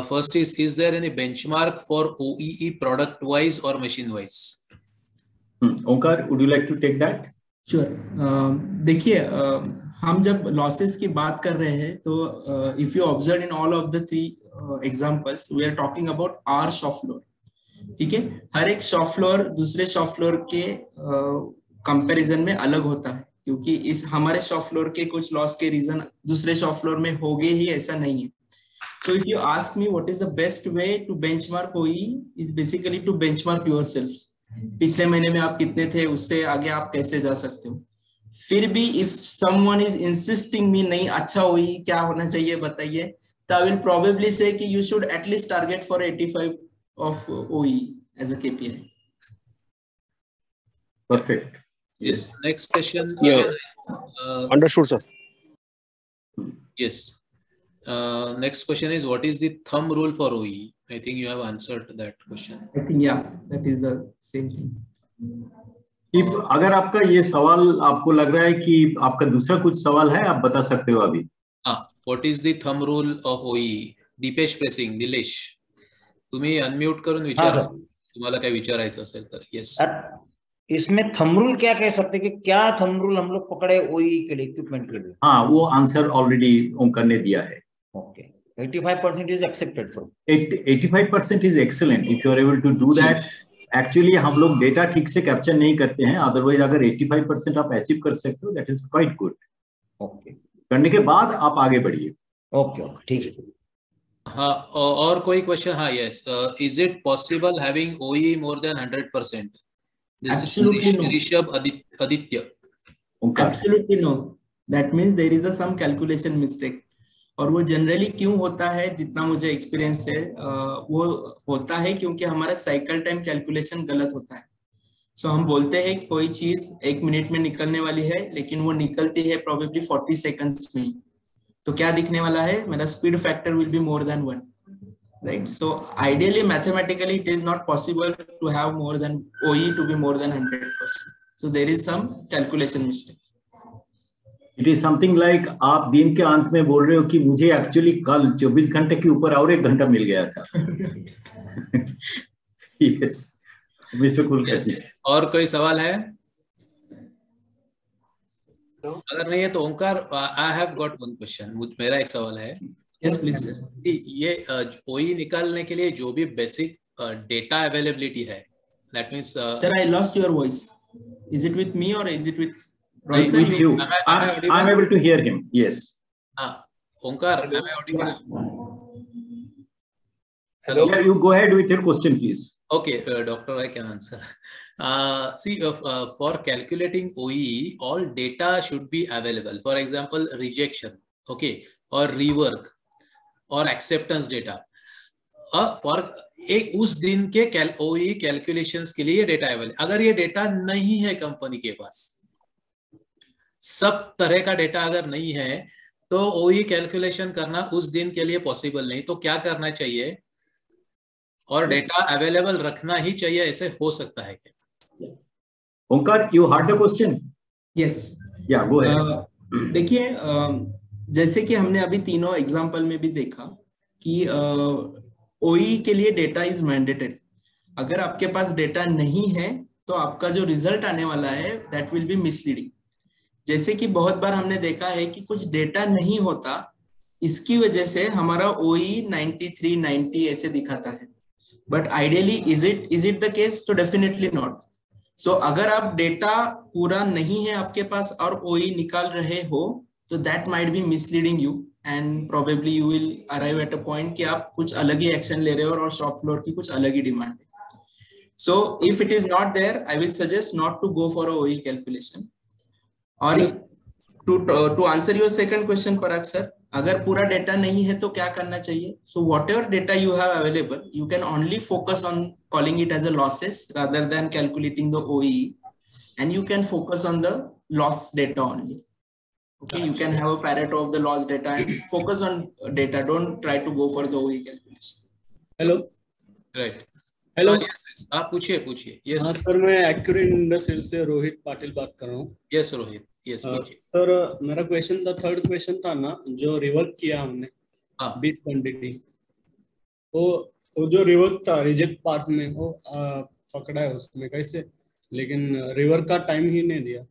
First is there any benchmark for OEE product wise or machine wise? Onkar, would you like to take that? Sure. देखिए, हम जब losses की बात कर रहे हैं तो if you observe in all of the three examples, we are talking about our shop floor. ठीक है, हर एक शॉप फ्लोर दूसरे शॉप फ्लोर के कंपैरिजन में अलग होता है, क्योंकि इस हमारे शॉप फ्लोर के कुछ लॉस के रीजन दूसरे शॉप फ्लोर में होंगे ही, ऐसा नहीं है. So if you ask me what is the best way to benchmark OEE, is basically to benchmark yourself. पिछले महीने में आप कितने थे, उससे आगे आप कैसे जा सकते हो. फिर भी if someone is insisting me नहीं अच्छा OEE क्या होना चाहिए बताइए, तो I will probably say कि you should at least target for 85 of OEE as a KPI. Perfect. Yes. Next question. Yeah. Understood, sir. Yes. Next question is, what is the thumb rule for OEE? I think you have answered that question. I think yeah, that is the same thing. If अगर आपका ये सवाल आपको लग रहा है कि आपका दूसरा कुछ सवाल है, आप बता सकते हो अभी. What is the thumb rule of OEE? Deepesh pressing, Nilesh तुम्ही अनम्यूट करून विचारा, तुम्हाला काय विचारायचं असेल तर. यस. इसमें थंब रूल क्या कह सकते कि क्या थंब रूल हम लोग पकड़े OEE के लिए, इक्विपमेंट के लिए? हाँ, वो आंसर ऑलरेडी ओंकार ने दिया है. Okay, 85% is accepted for 85% is excellent if you are able to do that. Actually हम लोग डेटा ठीक से कैप्चर नहीं करते हैं, अदरवाइज अगर 85% आप अचीव कर सकते हो, that is quite good. Okay, करने के बाद आप आगे बढ़िए. ओके, ठीक है. हाँ, और कोई क्वेश्चन? हाँ, yes. Is it possible having OEE more than 100%? Absolutely no. Rishabh Aditya. Absolutely no. That means there is some calculation mistake. और वो जनरली क्यों होता है, जितना मुझे एक्सपीरियंस है, वो होता है क्योंकि हमारा साइकिल टाइम कैलकुलेशन गलत होता है. सो हम बोलते हैं कोई चीज 1 मिनट में निकलने वाली है, लेकिन वो निकलती है प्रोबेबली 40 सेकंड्स में. तो क्या दिखने वाला है, मेरा speed factor will be more than 1, right. So ideally mathematically it is not possible to have more than OEE to be more than 100%. So there is some calculation mistake. It is something like आप दिन के अंत में बोल रहे हो कि मुझे एक्चुअली कल 24 घंटे के ऊपर और 1 घंटा मिल गया था. Yes, mister Kulkarni. और कोई सवाल है? अगर नहीं है तो Omkar, I have got one question. मेरा एक सवाल है. Yes please sir. ये OEE निकालने के लिए जो भी बेसिक डेटा अवेलेबिलिटी है, that means sir I lost your voice. Is it with me or is it with with you? I'm able to hear him. Yes. Onkar, am I audible? Hello. Yeah, you go ahead with your question, please. Okay, doctor, I can answer. See, for calculating OEE, all data should be available. For example, rejection, okay, or rework, or acceptance data. For एक उस दिन के OEE calculations के लिए data available. अगर ये data नहीं है कंपनी के पास, सब तरह का डेटा अगर नहीं है, तो OEE कैलकुलेशन करना उस दिन के लिए पॉसिबल नहीं. तो क्या करना चाहिए, और डेटा अवेलेबल रखना ही चाहिए, ऐसे हो सकता है क्या? Omkar, you heard the question? Yes, yeah go ahead. देखिए, जैसे कि हमने अभी तीनों एग्जांपल में भी देखा कि OEE के लिए डेटा इज मैंडेटरी. अगर आपके पास डेटा नहीं है तो आपका जो रिजल्ट आने वाला है दैट विल बी मिसलीडिंग. जैसे कि बहुत बार हमने देखा है कि कुछ डेटा नहीं होता, इसकी वजह से हमारा OEE 93, 90 ऐसे दिखाता है. But ideally is it the case? तो डेफिनेटली नॉट. सो अगर आप डेटा पूरा नहीं है आपके पास और OEE निकाल रहे हो, तो that might be misleading you, and probably you will arrive at a point कि आप कुछ अलग ही एक्शन ले रहे हो और शॉप फ्लोर की कुछ अलग ही डिमांड है. So if it is not there, I will suggest not to go for a OEE calculation. और to answer your second question Parag sir, अगर पूरा डेटा नहीं है तो क्या करना चाहिए? So whatever data you have available, you can only focus on calling it as a losses rather than calculating the OEE, and you can focus on the loss data only. Okay, you can have a Pareto of the loss data and focus on data. Don't try to go for the OEE calculation. Hello. Right. Hello. yes. आप पूछिए. Yes sir, मैं accurate industrial से रोहित पाटिल बात कर रहा हूँ. Yes Rohit, yes पूछिए. Sir, मेरा क्वेश्चन था, थर्ड क्वेश्चन था ना, जो रिवर्क किया हमने 20 क्वांटिटी, वो जो रिवर्क था रिजेक्ट पार्ट में वो पकड़ा है उसमें कैसे, लेकिन रिवर्क का टाइम ही नहीं दिया।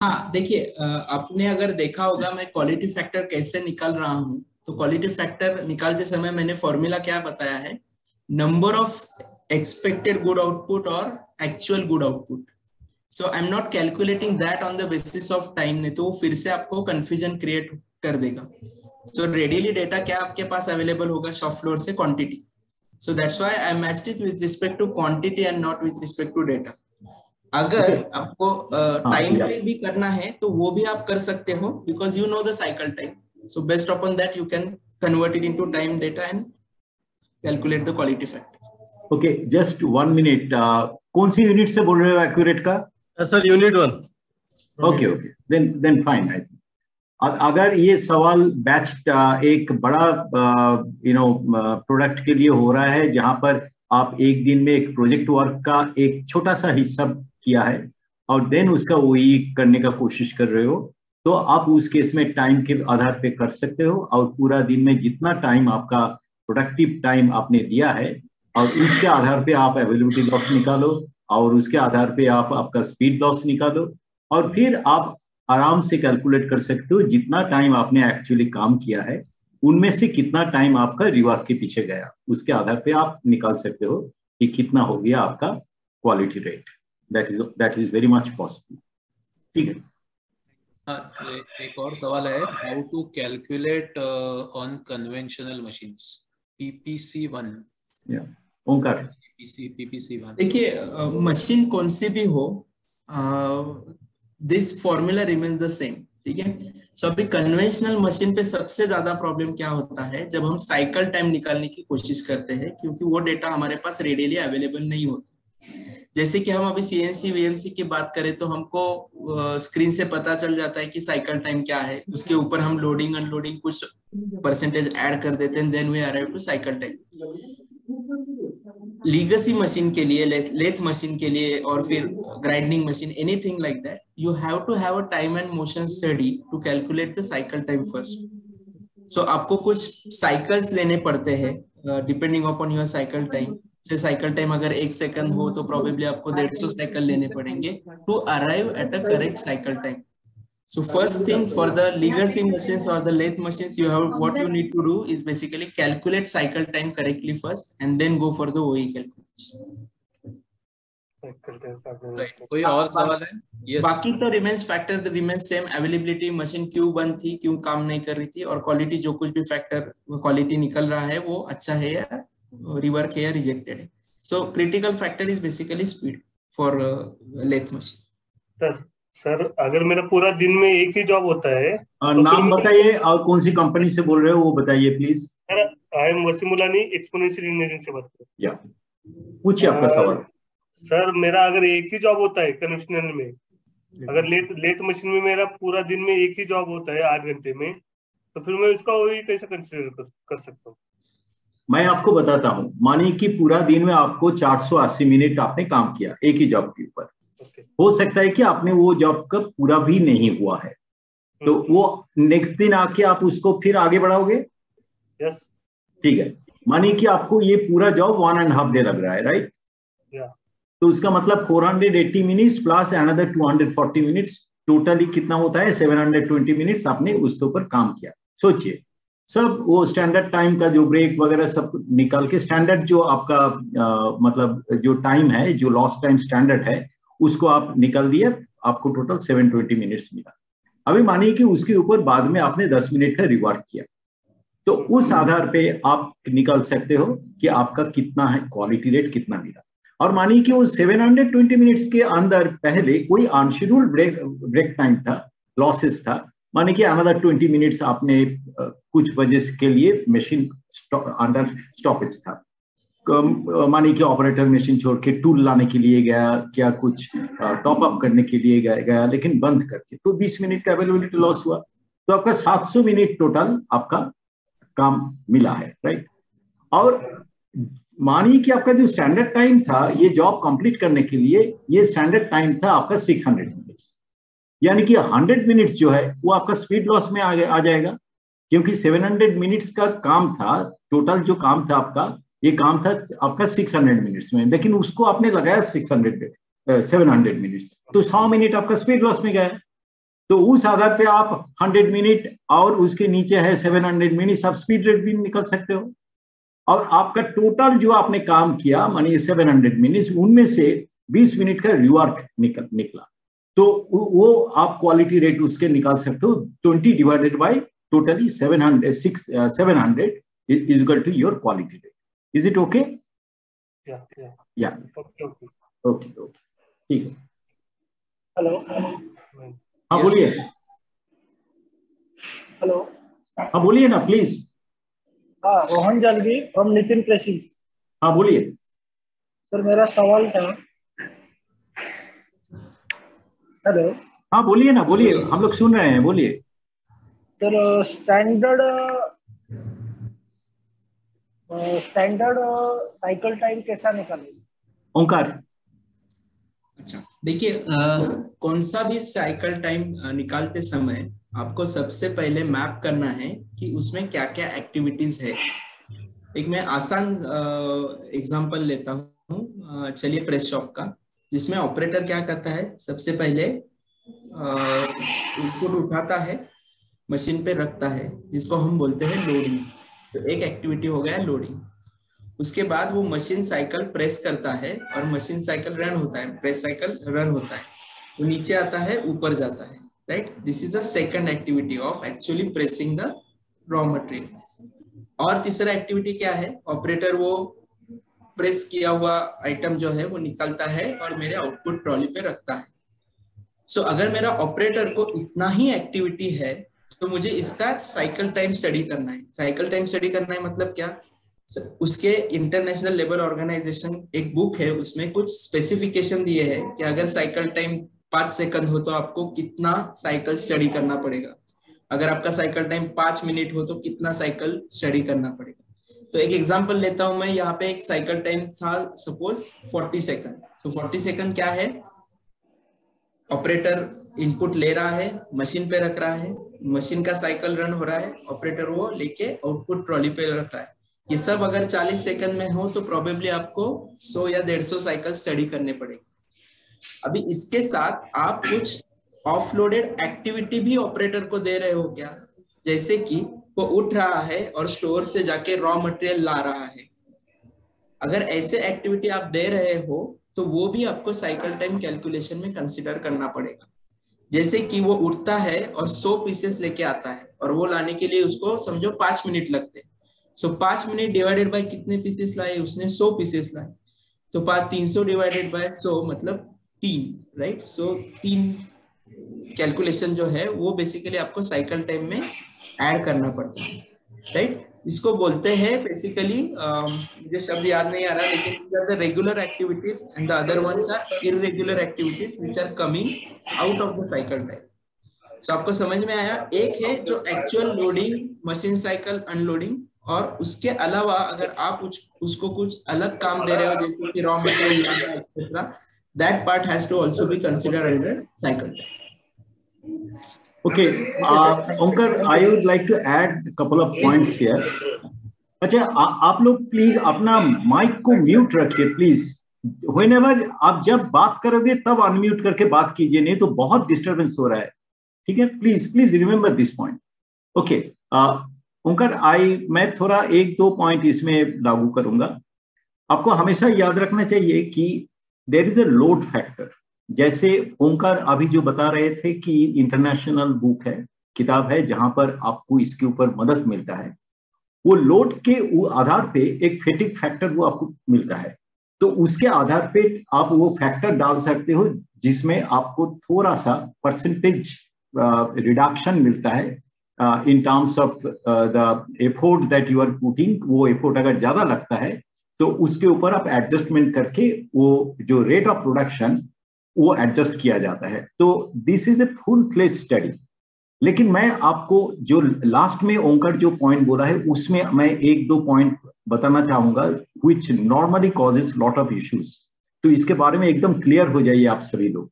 हाँ देखिए, आपने अगर देखा होगा मैं क्वालिटी फैक्टर कैसे निकाल रहा हूँ, तो क्वालिटी फैक्टर निकालते समय मैंने फॉर्मूला क्या बताया है, number of expected good output और actual good output. So I am not calculating that on the basis of time, नहीं तो वो फिर से आपको कंफ्यूजन क्रिएट कर देगा। सो रेडीली डेटा क्या आपके पास अवेलेबल होगा शॉप फ्लोर से, quantity. So that's why I matched it with respect to quantity and not with respect to data. अगर आपको टाइम पे भी करना है तो वो भी आप कर सकते हो, because you know the cycle time. So based upon that you can convert it into time data and calculate the quality factor. Okay, just 1 minute, कौन सी यूनिट से बोल रहे हो एक्यूरेट का? Sir unit 1। Okay okay, then fine. I think अगर ये सवाल बैच एक बड़ा प्रोडक्ट के लिए हो रहा है जहां पर आप एक दिन में एक प्रोजेक्ट वर्क का एक छोटा सा हिस्सा किया है और देन उसका ओई करने का कोशिश कर रहे हो, तो आप उस केस में टाइम के आधार पे कर सकते हो और पूरा दिन में जितना टाइम आपका प्रोडक्टिव टाइम आपने दिया है और उसके आधार पे आप अवेलेबिलिटी लॉस निकालो और उसके आधार पे आप आपका स्पीड लॉस निकालो और फिर आप आराम से कैलकुलेट कर सकते हो जितना टाइम आपने एक्चुअली काम किया है उनमें से कितना टाइम आपका रिवर्क के पीछे गया, उसके आधार पे आप निकाल सकते हो कि कितना हो गया आपका quality rate. That is very much possible. ठीक है। एक और सवाल है, how to calculate on conventional machines PPC1? Onkar, PPC1। देखिए मशीन कौन सी भी हो, this formula remains the same, ठीक है। सो अभी कन्वेंशनल मशीन पे सबसे ज्यादा प्रॉब्लम क्या होता है, जब हम साइकिल टाइम निकालने की कोशिश करते हैं, क्योंकि वो डेटा हमारे पास रेडिली अवेलेबल नहीं होता। जैसे कि हम अभी CNC VMC की बात करें तो हमको स्क्रीन से पता चल जाता है कि साइकिल टाइम क्या है, उसके ऊपर हम लोडिंग अनलोडिंग कुछ परसेंटेज ऐड कर देते हैं, then we arrive to cycle time. Legacy machine के लिए, लेथ मशीन के लिए और फिर grinding machine, anything like that, you have to have a time and motion study to calculate the cycle time first. So आपको कुछ cycles लेने पड़ते हैं depending upon your cycle time. Say cycle time अगर 1 सेकंड हो तो probably आपको 150 cycle लेने पड़ेंगे to arrive at a correct cycle time. So first thing for the legacy machines or the lathe machines, what you need to do is basically calculate cycle time correctly first and then go for the OE calculation. Right. कोई और सवाल है? Yes. बाकी तो remains factor the remains same, availability, machine क्यों बंद थी, क्यों काम नहीं कर रही थी, और क्वालिटी जो कुछ भी फैक्टर क्वालिटी निकल रहा है वो अच्छा है या रिवर्क है या रिजेक्टेड है। So critical factor is basically speed for lathe machine. Sir अगर मेरा पूरा दिन में एक ही जॉब होता है तो नाम बताइए और कौन सी कंपनी से बोल रहे हो वो बताइए please. Sir I am Wasim Mulani, exponential engineering से बात कर रहा हूं। पूछिए आपका सवाल। सर मेरा अगर एक ही जॉब होता है कन्वेंशनल में, अगर लेथ मशीन में मेरा पूरा दिन में एक ही जॉब होता है 8 घंटे में, तो फिर मैं उसका वही कैसे कंसीडर कर सकता हूँ? मैं आपको बताता हूँ। मानिए कि पूरा दिन में आपको 480 मिनट आपने काम किया एक ही जॉब के ऊपर। हो सकता है कि आपने वो जॉब का पूरा भी नहीं हुआ है, तो वो नेक्स्ट दिन आके आप उसको फिर आगे बढ़ाओगे। यस, ठीक है। मानिए कि आपको ये पूरा जॉब 1.5 डे लग रहा है, राइट? तो उसका मतलब 480 minutes plus another 240 minutes, totally कितना होता है 720 मिनट्स आपने उसके ऊपर काम किया। सोचिए, सब वो स्टैंडर्ड टाइम का जो ब्रेक वगैरह सब निकाल के स्टैंडर्ड जो आपका मतलब जो टाइम है, जो लॉस्ट टाइम स्टैंडर्ड है, उसको आप निकाल दिए, आपको टोटल 720 मिनट्स मिला। अभी मानिए कि उसके ऊपर बाद में आपने 10 मिनट का रिवर्क किया, तो उस आधार पे आप निकाल सकते हो कि आपका कितना है क्वालिटी रेट कितना मिला। और मानिए कि वो 720 मिनट्स के अंदर पहले कोई अनशेड्यूल्ड ब्रेक टाइम था, लॉसेस था, मानिए कि अनदर 20 मिनट्स आपने कुछ वजह के लिए मशीन अंडर स्टॉपेज था, मानिए कि ऑपरेटर मशीन छोड़ के टूल लाने के लिए गया, क्या कुछ टॉप अप करने के लिए गया लेकिन बंद करके, तो 20 मिनट का अवेलेबिलिटी लॉस हुआ, तो आपका 700 मिनट टोटल आपका काम मिला है, राइट? और मानिए कि आपका जो स्टैंडर्ड टाइम था ये जॉब कंप्लीट करने के लिए, ये स्टैंडर्ड टाइम था आपका 600 मिनट्स, यानी कि 100 मिनट्स जो है वो आपका स्पीड लॉस में आ जाएगा, क्योंकि 700 मिनट्स का काम था, टोटल जो काम था आपका, ये काम था आपका 600 मिनट्स में, लेकिन उसको आपने लगाया 700 मिनट्स, तो 100 मिनट आपका स्पीड लॉस में गया। तो उस आधार पे आप 100 मिनट और उसके नीचे है 700 मिनट्स, आप स्पीड रेट भी निकल सकते हो। और आपका टोटल जो आपने काम किया मानिए 700 मिनट्स, उनमें से 20 मिनट का रिवर्क निकला, तो वो आप क्वालिटी रेट उसके निकाल सकते हो। 20 divided by totally 700 is equal to your quality rate. Is it okay? या ओके, ठीक है। हेलो, हाँ बोलिए। हेलो, हाँ बोलिए ना प्लीज। हाँ, रोहन जालगी फ्रॉम नितिन प्रेसिंग। हाँ बोलिए सर, मेरा सवाल था। हेलो, हाँ बोलिए ना, बोलिए, हम लोग सुन रहे हैं, बोलिए। सर, स्टैंडर्ड साइकिल टाइम कैसा निकालें? ओंकार। अच्छा, देखिए, कौन सा भी साइकिल टाइम निकालते समय आपको सबसे पहले मैप करना है कि उसमें क्या क्या एक्टिविटीज है। एक मैं आसान एग्जांपल लेता हूँ, चलिए प्रेस शॉप का, जिसमें ऑपरेटर क्या करता है, सबसे पहले इनपुट उठाता है, मशीन पे रखता है, जिसको हम बोलते हैं लोडिंग। तो एक एक्टिविटी हो गया लोडिंग। उसके बाद वो मशीन साइकिल प्रेस करता है और मशीन साइकिल रन होता है, प्रेस साइकिल रन होता है, वो नीचे आता है, ऊपर जाता है, right. This is the second activity of actually pressing the raw material. और तीसरा एक्टिविटी क्या है, ऑपरेटर वो प्रेस किया हुआ आइटम जो है वो निकालता है और मेरे आउटपुट ट्रॉली पे रखता है। सो अगर मेरा ऑपरेटर को इतना ही एक्टिविटी है तो मुझे इसका साइकिल टाइम स्टडी करना है। साइकिल टाइम स्टडी करना है मतलब क्या, उसके इंटरनेशनल लेबर ऑर्गेनाइजेशन एक बुक है, उसमें कुछ स्पेसिफिकेशन दिए हैं कि अगर साइकिल टाइम 5 सेकंड हो तो आपको कितना साइकिल स्टडी करना पड़ेगा, अगर आपका साइकिल टाइम 5 मिनट हो तो कितना साइकिल स्टडी करना पड़ेगा। तो एक एग्जांपल लेता हूं मैं, यहाँ पे एक साइकिल टाइम था सपोज 40 सेकंड। तो 40 सेकंड क्या है, ऑपरेटर इनपुट ले रहा है, मशीन पे रख रहा है, मशीन का साइकिल रन हो रहा है, ऑपरेटर वो लेके आउटपुट ट्रॉली पे रख रहा है। ये सब अगर 40 सेकंड में हो तो प्रोबेबली आपको 100 या 150 साइकिल स्टडी करने पड़ेगी। अभी इसके साथ आप कुछ ऑफलोडेड एक्टिविटी भी ऑपरेटर को दे रहे हो क्या, जैसे कि वो उठ रहा है और स्टोर से जाके रॉ मटेरियल ला रहा है। अगर ऐसे एक्टिविटी आप दे रहे हो तो वो भी आपको साइकिल टाइम कैलकुलेशन में कंसिडर करना पड़ेगा। जैसे कि वो उठता है और 100 पीसेस लेके आता है और वो लाने के लिए उसको समझो 5 मिनट लगते हैं। सो 5 मिनट डिवाइडेड बाय कितने पीसेस लाए, उसने 100 पीसेस लाए, तो 300 डिवाइडेड बाय 100 मतलब 3, राइट। सो 3 कैलकुलेशन जो है वो बेसिकली आपको साइकिल टाइम में ऐड करना पड़ता है, राइट। इसको बोलते हैं बेसिकली, मुझे शब्द याद नहीं आ रहा, लेकिन regular activities and the other ones are irregular activities which are coming out of the cycle time. So आपको समझ में आया, एक है जो actual loading, machine cycle unloading, और उसके अलावा अगर आप उसको कुछ अलग काम दे रहे हो जैसे कि रॉ मटेरियल लाना etcetera, that part has to also be considered under cycle time. Okay, Onkar, I would like to add a couple of points here. अच्छा, आप लोग प्लीज अपना माइक को म्यूट रखिए प्लीज। Whenever आप जब बात करोगे तब अनम्यूट करके बात कीजिए, नहीं तो बहुत डिस्टरबेंस हो रहा है, ठीक है। Please remember this point. Okay Omkar, मैं थोड़ा 1-2 पॉइंट इसमें लागू करूंगा। आपको हमेशा याद रखना चाहिए कि there is a load factor. जैसे ओंकार अभी जो बता रहे थे कि इंटरनेशनल बुक है, किताब है, जहां पर आपको इसके ऊपर मदद मिलता है, वो लोड के आधार पे एक फेटिक फैक्टर वो आपको मिलता है। तो उसके आधार पे आप वो फैक्टर डाल सकते हो जिसमें आपको थोड़ा सा परसेंटेज रिडक्शन मिलता है in terms of the effort that you are putting. वो एफोर्ट अगर ज्यादा लगता है तो उसके ऊपर आप एडजस्टमेंट करके वो जो रेट ऑफ प्रोडक्शन वो एडजस्ट किया जाता है। तो this is a full fledge study. लेकिन मैं आपको जो लास्ट में ओंकार जो पॉइंट बोला है उसमें मैं 1-2 पॉइंट बताना चाहूंगा which normally causes lot of issues। तो इसके बारे में एकदम क्लियर हो जाइए आप सभी लोग।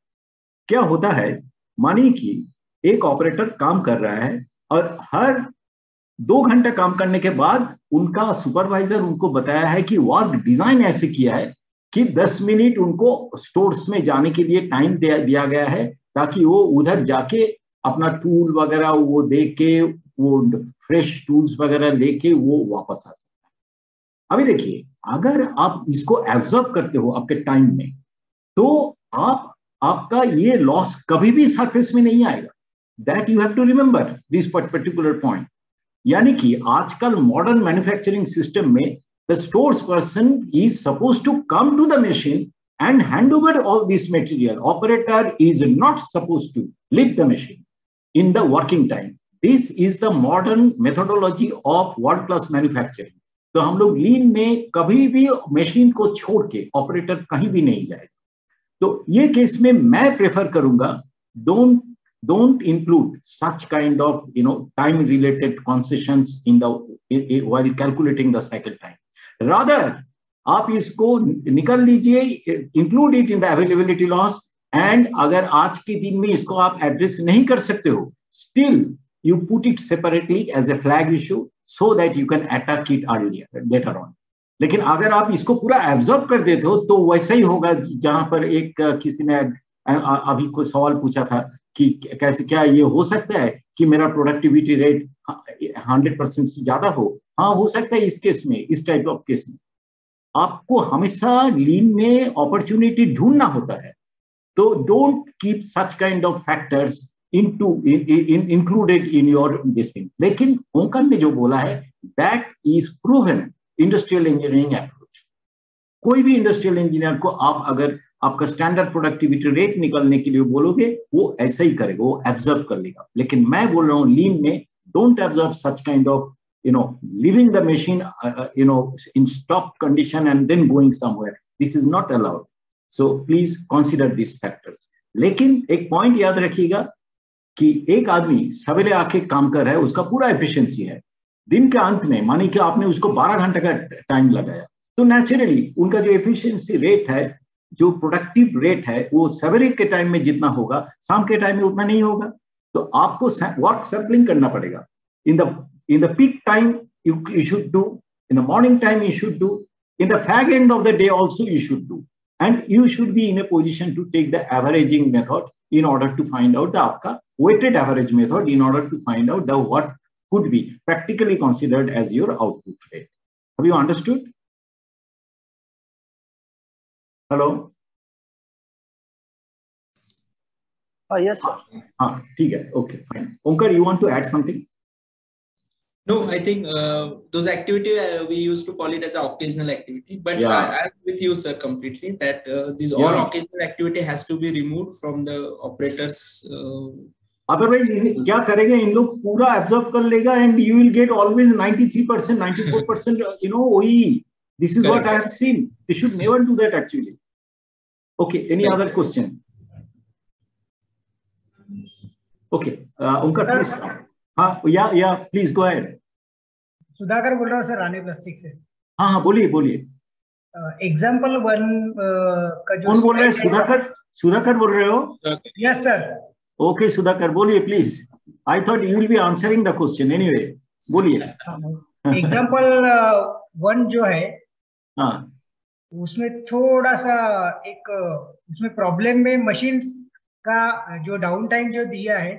क्या होता है, मानिए कि एक ऑपरेटर काम कर रहा है और हर 2 घंटे काम करने के बाद उनका सुपरवाइजर उनको बताया है कि वर्क डिजाइन ऐसे किया है कि 10 मिनट उनको स्टोर्स में जाने के लिए टाइम दिया गया है, ताकि वो उधर जाके अपना टूल वगैरह वो देख के, वो फ्रेश टूल्स वगैरह लेके वो वापस आ सकता है। अभी देखिए, अगर आप इसको एब्जॉर्ब करते हो आपके टाइम में, तो आपका ये लॉस कभी भी सरफेस में नहीं आएगा। That you have to remember this particular point. यानी कि आजकल मॉडर्न मैन्युफैक्चरिंग सिस्टम में the stores person is suppose to come to the machine and hand over all this material. Operator is not supposed to leave the machine in the working time. This is the modern methodology of world class manufacturing. तो हम लोग लीन में कभी भी machine को छोड़ के operator कहीं भी नहीं जाएगा। तो ये केस में मैं प्रेफर करूंगा, don't include such kind of time related concessions in the while calculating the cycle time. Rather आप इसको निकल लीजिए, include it in the availability loss, and अगर आज के दिन में इसको आप एड्रेस नहीं कर सकते हो, still you put it separately as a flag issue so that you can attack it earlier later on. लेकिन अगर आप इसको पूरा एब्जॉर्ब कर देते हो तो वैसा ही होगा जहां पर एक किसी ने अभी कोई सवाल पूछा था कि कैसे क्या ये हो सकता है कि मेरा प्रोडक्टिविटी रेट 100% से ज्यादा हो। हाँ, हो सकता है इस केस में, इस टाइप ऑफ केस में आपको हमेशा लीन में अपॉर्चुनिटी ढूंढना होता है। तो don't keep such kind of factors included in your this thing. लेकिन ओंकर ने जो बोला है that is proven industrial engineering approach. कोई भी इंडस्ट्रियल इंजीनियर को आप अगर आपका स्टैंडर्ड प्रोडक्टिविटी रेट निकलने के लिए बोलोगे, वो ऐसा ही करेगा, वो एब्जॉर्ब कर लेगा। लेकिन मैं बोल रहा हूँ लीन में don't absorb such kind of leaving the machine, in stop condition and then going somewhere. This is not allowed. So please consider these factors. लेकिन एक पॉइंट याद रखिएगा कि एक आदमी सवेरे आके काम कर रहा है, उसका पूरा एफिशिएंसी है। दिन के अंत में मानी कि आपने उसको 12 घंटे का टाइम लगाया, तो नेचुरली उनका जो एफिशिएंसी रेट है, जो प्रोडक्टिव रेट है, वो सवेरे के टाइम में जितना होगा शाम के टाइम में उतना नहीं होगा। तो आपको वर्क सैम्पलिंग करना पड़ेगा। In the peak time, you should do. In the morning time, you should do. In the fag end of the day also, you should do. And you should be in a position to take the averaging method in order to find out the आपका weighted average method in order to find out the what could be practically considered as your output rate. Have you understood? Hello? Yes, sir. हाँ, ठीक है. Okay, fine. Onkar, you want to add something? No, I think those activity we used to call it as an occasional activity, but Yeah. I'm with you, sir, completely that these all occasional activity has to be removed from the operators. Otherwise, क्या करेंगे इन लोग, पूरा absorb कर लेगा and you will get always 93%, 94%, OEE. This is what I have seen. They should never do that actually. Okay, any other question? Okay, Onkar, please. हाँ, या please go ahead. Sudhakar बोल रहा हूँ सर, रानी प्लास्टिक से। हाँ, बोलिए। एग्जाम्पल 1 का जो कौन बोल रहे हैं? सुधाकर बोल रहे हो? Yes sir. ओके सुधाकर, बोलिए please. I thought you will be answering the question, anyway बोलिए। एग्जाम्पल 1 जो है, हाँ, उसमें थोड़ा सा एक उसमें प्रॉब्लम में मशीन्स का जो डाउन टाइम जो दिया है,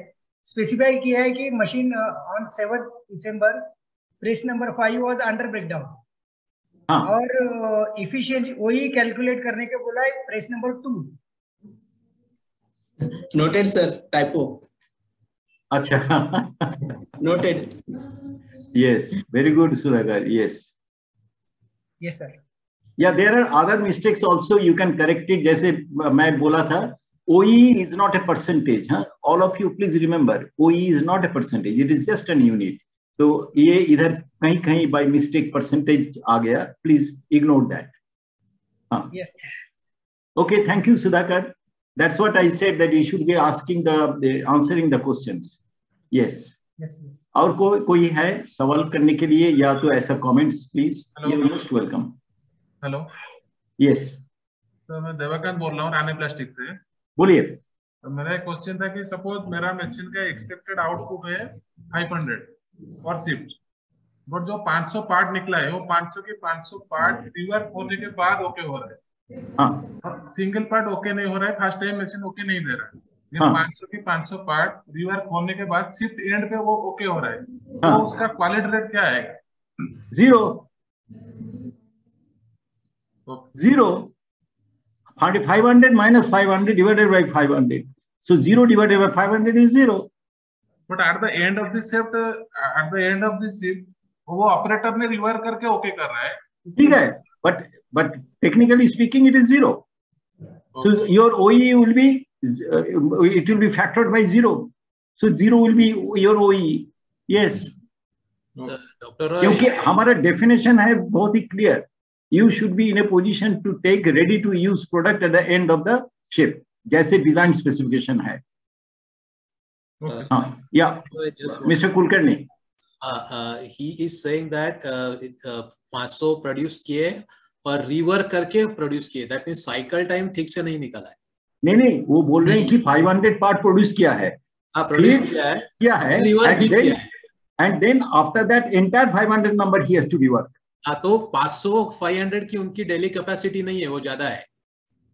स्पेसिफाई किया है कि machine on 7 December press number 5 was under breakdown. हाँ, और इफिशिएंसी वही कैलकुलेट करने के बोला है press number 2। Noted sir, typo. अच्छा, noted. Yes, very good Sudhakar, yes sir. Yeah there are other mistakes also, you can correct it. जैसे मैं बोला था, OEE is not a percentage. All of you please remember, OEE is not a percentage. It is just an unit. तो ये इधर कहीं by mistake percentage आ गया. Please ignore that. Yes. Okay, thank you Sudhakar. That's what I said, that you should be asking answering the questions. Yes. Yes. और कोई है सवाल करने के लिए या तो ऐसा comments please. You're most welcome. Hello. Yes. तो मैं देवकांत बोल रहा हूँ रानी प्लास्टिक से। बोलिए। तो मेरा एक क्वेश्चन था कि सपोज मेरा मशीन का एक्सपेक्टेड आउटपुट है 500 पर शिफ्ट, बट जो 500 पार्ट निकला है वो 500 के 500 पार्ट रिवर्क होने के बाद ओके हो रहा है। हाँ, सिंगल पार्ट ओके नहीं हो रहा है, फर्स्ट टाइम मशीन ओके नहीं दे रहा है। हाँ, 500 के 500 पार्ट रिवर्क होने के बाद शिफ्ट एंड पे वो ओके हो रहा है। हाँ, तो उसका क्वालिटी रेट क्या आएगा? 0 500 minus 500 divided by 500, so 0 divided by 500 is 0. But at the end of the shift वो ऑपरेटर ने रिवर्क करके ओके कर रहा है, ठीक है, but technically speaking it is 0. So your OEE will be it will be factored by 0, so 0 will be your OEE. Yes, क्योंकि हमारा डेफिनेशन है बहुत ही clear, you should be in a position to take ready to use product at the end of the ship, जैसे design specification है। हाँ, या mister Kulkarni, he is saying that 500 produce किए और रिवर्क करके प्रोड्यूस किए, दैट मींस साइकिल टाइम ठीक से नहीं निकला है। नहीं, वो बोल रहे हैं कि 500 पार्ट प्रोड्यूस किया है, प्रोड्यूस किया है, रिवर्क भी किया है, and then after that entire 500 number he has to rework. हाँ, तो 500-500 की उनकी डेली कैपेसिटी नहीं है, वो ज्यादा है।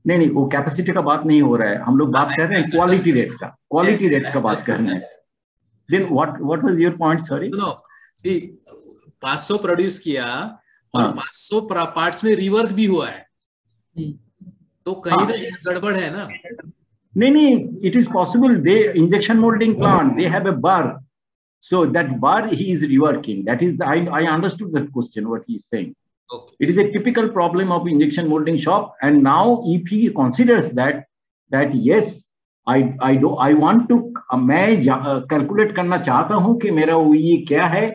नहीं, वो कैपेसिटी का बात नहीं हो रहा है, हम लोग बात कर रहे हैं क्वालिटी रेट्स का, क्वालिटी रेट्स का बात कर रहे हैं। Then what was your point? Sorry. No, see 500 produce किया और 500 पार्ट्स में रिवर्क भी हुआ है, तो कहीं ना कहीं गड़बड़ है ना। नहीं, it is possible they injection molding plant they have a bar. So that bar he is reworking. That is, I understood that question, what he is saying. Okay. It is a typical problem of injection molding shop. And now if he considers that yes, I want to, मैं calculate करना चाहता हूँ कि मेरा OEE क्या है,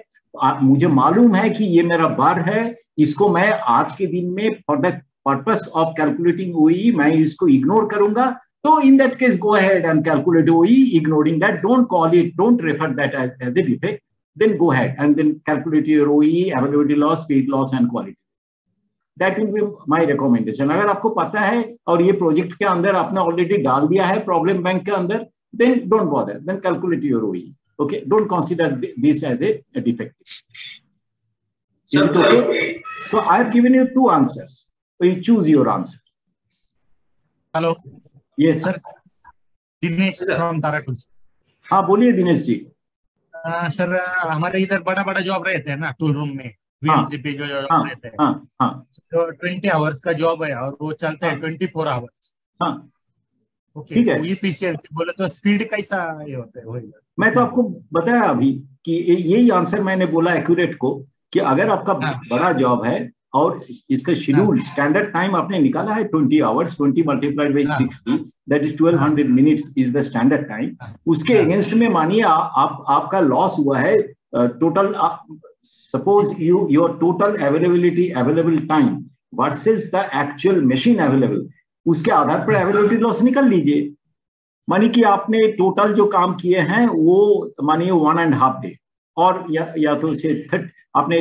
मुझे मालूम है कि ये मेरा बार है, इसको मैं आज के दिन में for the purpose of calculating OEE मैं इसको ignore करूंगा, so in that case, go ahead and calculate OEE, ignoring that. Don't call it, don't refer that as a defect. Then go ahead and then calculate your OEE, availability loss, speed loss, and quality. That will be my recommendation. अगर आपको पता है और ये project के अंदर आपने already डाल दिया है प्रॉब्लम बैंक के अंदर, then don't bother. Then calculate your OEE. Okay, don't consider this as a defect. Is it okay? So I have given you 2 answers. So you choose your answer. Hello. Yes sir, Dinesh from Tarakul. हाँ, बोलिए Dinesh ji. Sir, हमारे इधर बड़ा job रहते हैं ना tool room में, VMC पे जो जॉब रहते हैं, तो 20 आवर्स का जॉब है और वो चलता है 24 आवर्स। ओके, ठीक है। EPCL बोले तो स्पीड कैसा ये होता है? वही मैं तो आपको बताया अभी कि यही आंसर मैंने बोला एक्यूरेट को, कि अगर आपका बड़ा जॉब है और इसका शेड्यूल स्टैंडर्ड टाइम आपने निकाला है 20 hours, 20 multiplied by 60, that is 1200 minutes is the standard time. उसके अगेंस्ट में मानिए आपका लॉस हुआ है total, suppose your total available time versus the actual machine available, उसके आधार पर अवेलेबिलिटी लॉस निकल लीजिए। मानिए कि आपने टोटल जो काम किए हैं वो मानिए 1.5 डे, और या तो से आपने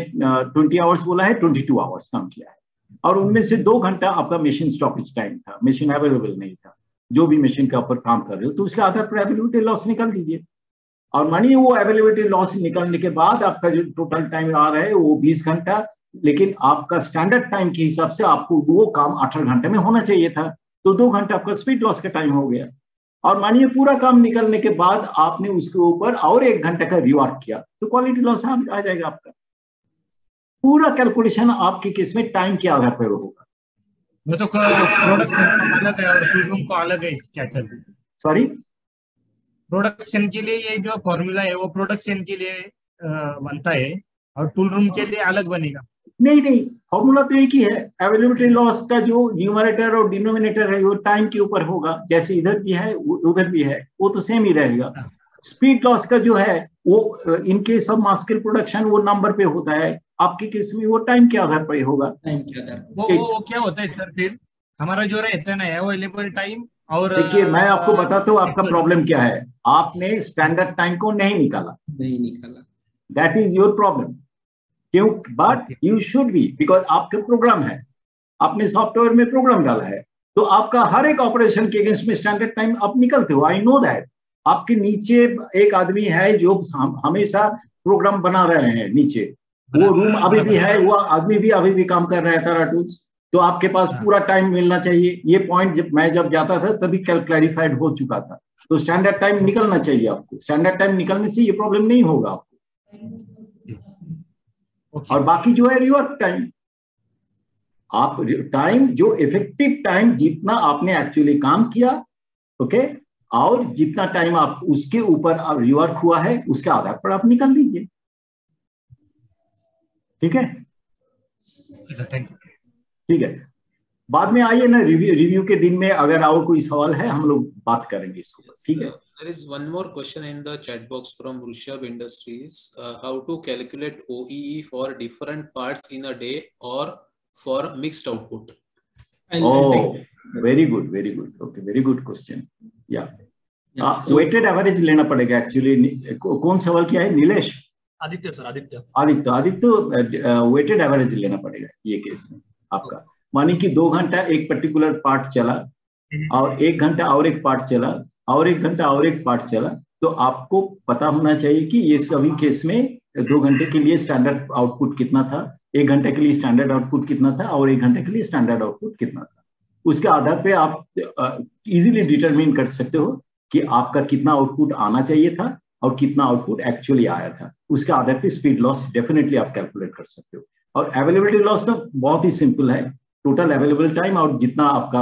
20 आवर्स बोला है, 22 आवर्स काम किया है, और उनमें से 2 घंटा आपका मशीन स्टॉपेज टाइम था, मशीन अवेलेबल नहीं था, जो भी मशीन के ऊपर काम कर रहे हो, तो उसके आधार पर अवेलेबिलिटी लॉस निकाल दीजिए। और मानिए वो अवेलेबिलिटी लॉस निकालने के बाद आपका जो टोटल टाइम आ रहा है वो 20 घंटा, लेकिन आपका स्टैंडर्ड टाइम के हिसाब से आपको वो काम 18 घंटे में होना चाहिए था, तो 2 घंटा आपका स्पीड लॉस का टाइम हो गया। और मानिए पूरा काम निकलने के बाद आपने उसके ऊपर और 1 घंटे का रिवर्क किया, तो क्वालिटी लॉस आ जाएगा आपका। पूरा कैलकुलेशन आपके केस में टाइम के आधार पर होगा। वो तो प्रोडक्शन अलग है और टूल रूम को अलग है, क्या करते हैं? सॉरी, प्रोडक्शन के लिए ये जो फॉर्मूला है वो प्रोडक्शन के लिए बनता है और टूल रूम के लिए अलग बनेगा? नहीं, फॉर्मूला तो एक ही है। अवेलेबिलिटी लॉस का जो न्यूमरेटर और डिनोमिनेटर है वो टाइम के ऊपर होगा, जैसे इधर भी है उधर भी है, वो तो सेम ही रहेगा। स्पीड लॉस का जो है वो इनके सब मास स्केल प्रोडक्शन वो नंबर पे होता है, आपके केस में वो टाइम के आधार पर होगा। टाइम के आधार पर वो क्या होता है सर? फिर हमारा जो रहता है ना अवेलेबल टाइम, और देखिए मैं आपको बताता हूँ आपका प्रॉब्लम क्या है। आपने स्टैंडर्ड टाइम को नहीं निकाला, दैट इज योर प्रॉब्लम। क्यों? But you should B, because आपका प्रोग्राम है, आपने सॉफ्टवेयर में प्रोग्राम डाला है, तो आपका हर एक ऑपरेशन के अगेंस्ट में स्टैंडर्ड टाइम आप निकलते हो। I know that. आपके नीचे एक आदमी है जो हमेशा प्रोग्राम बना रहे हैं नीचे, वो रूम अभी भी है, वो आदमी भी अभी भी काम कर रहा है तारा टूल्स, तो आपके पास पूरा टाइम मिलना चाहिए। ये पॉइंट जब जाता था तभी क्लैरिफाइड हो चुका था। तो स्टैंडर्ड टाइम निकलना चाहिए आपको, स्टैंडर्ड टाइम निकलने से ये प्रॉब्लम नहीं होगा आपको। और बाकी जो है रिवर्क टाइम, आप टाइम जो इफेक्टिव टाइम जितना आपने एक्चुअली काम किया, ओके, और जितना टाइम आप उसके ऊपर रिवर्क हुआ है उसके आधार पर आप निकल लीजिए। ठीक है, ठीक है। बाद में आइए ना रिव्यू के दिन में, अगर और कोई सवाल है हम लोग बात करेंगे इसको। ठीक है। There is one more question in the chat box from Rishabh Industries. How to calculate OEE for different parts in a day or for mixed output? Oh, very good, very good. Okay, very good question. Yeah. Weighted average लेना पड़ेगा actually. कौन सवाल किया है? Nilesh? Aditya sir, Aditya weighted average लेना पड़ेगा ये case में आपका। मानी कि 2 घंटा एक पर्टिकुलर पार्ट चला और 1 घंटा और एक पार्ट चला और 1 घंटा और एक पार्ट चला, तो आपको पता होना चाहिए कि ये सभी केस में 2 घंटे के लिए स्टैंडर्ड आउटपुट कितना था, 1 घंटे के लिए स्टैंडर्ड आउटपुट कितना था और 1 घंटे के लिए स्टैंडर्ड आउटपुट कितना था। उसके आधार पे आप इजीली डिटरमिन कर सकते हो कि आपका कितना आउटपुट आना चाहिए था और कितना आउटपुट एक्चुअली आया था। उसके आधार पे स्पीड लॉस डेफिनेटली आप कैलकुलेट कर सकते हो। और अवेलेबिलिटी लॉस तो बहुत ही सिंपल है, टोटल अवेलेबल टाइम और जितना आपका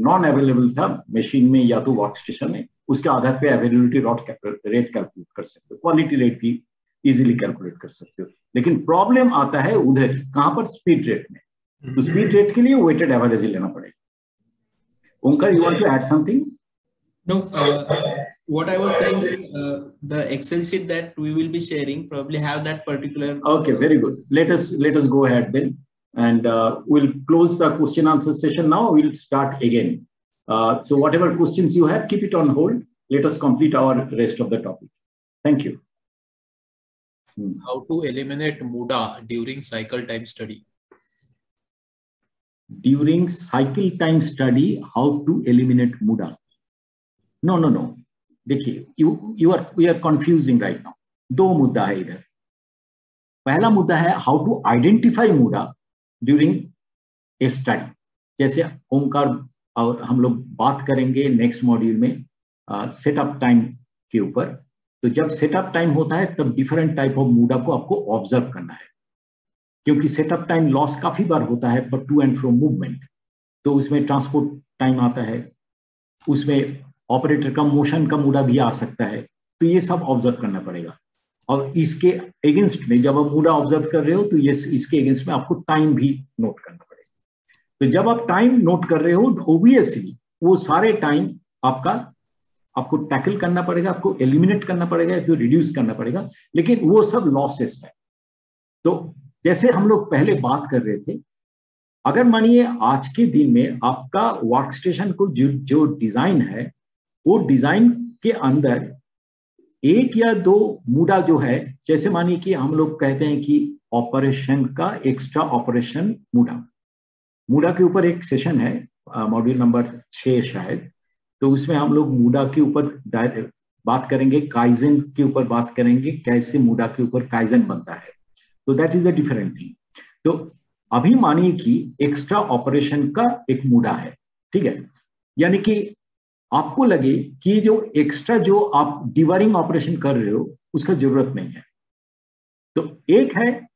नॉन अवेलेबल था मशीन में या तो वर्क स्टेशन में, उसके आधार पे अवेलेबिलिटी रेट कैलकुलेट कर सकते हो। क्वालिटी रेट भी इजीली कैलकुलेट कर सकते हो। लेकिन प्रॉब्लम आता है उधर ही, कहां पर? स्पीड रेट में। तो स्पीड रेट के लिए वेटेड एवरेज लेना पड़ेगा। Omkar, you want to add something? No, what I was saying, the Excel sheet that we will be sharing probably have that particular. Okay, very good. Let us go ahead then, and we'll close the question answer session now. We'll start again. So whatever questions you have, keep it on hold. Let us complete our rest of the topic. Thank you. How to eliminate MUDA during cycle time study? During cycle time study, how to eliminate MUDA? No. देखिए, we are confusing right now. 2 मुद्दा है इधर। पहला मुद्दा है how to identify मुद्दा during a study. जैसे ओंकार और हम लोग बात करेंगे नेक्स्ट मॉड्यूल में सेटअप टाइम के ऊपर। तो जब सेटअप टाइम होता है तब डिफरेंट टाइप ऑफ मुद्दा को आपको ऑब्जर्व करना है, क्योंकि सेटअप टाइम लॉस काफी बार होता है पर टू एंड फ्रो मूवमेंट। तो उसमें ट्रांसपोर्ट टाइम आता है, उसमें ऑपरेटर का मोशन का मुद्दा भी आ सकता है। तो ये सब ऑब्जर्व करना पड़ेगा। और इसके अगेंस्ट में जब आप मुद्दा ऑब्जर्व कर रहे हो तो ये इसके अगेंस्ट में आपको टाइम भी नोट करना पड़ेगा। तो जब आप टाइम नोट कर रहे हो ऑब्वियसली वो सारे टाइम आपको टैकल करना पड़ेगा, आपको एलिमिनेट करना पड़ेगा, फिर रिड्यूस करना पड़ेगा, लेकिन वो सब लॉसेस है। तो जैसे हम लोग पहले बात कर रहे थे, अगर मानिए आज के दिन में आपका वर्क स्टेशन को जो डिजाइन है, वो डिजाइन के अंदर 1 या 2 मुद्दा जो है, जैसे मानिए कि हम लोग कहते हैं कि ऑपरेशन का एक्स्ट्रा ऑपरेशन मुद्दा के ऊपर एक सेशन है, मॉड्यूल नंबर 6 शायद। तो उसमें हम लोग मुद्दा के ऊपर बात करेंगे, काइजन के ऊपर बात करेंगे, कैसे मुद्दा के ऊपर काइजन बनता है। तो that is a different thing. तो अभी मानिए कि एक्स्ट्रा ऑपरेशन का एक मुद्दा है, ठीक है, यानी कि आपको लगे कि जो एक्स्ट्रा जो आप डिवाइडिंग ऑपरेशन कर रहे हो उसका जरूरत नहीं है, तो एक है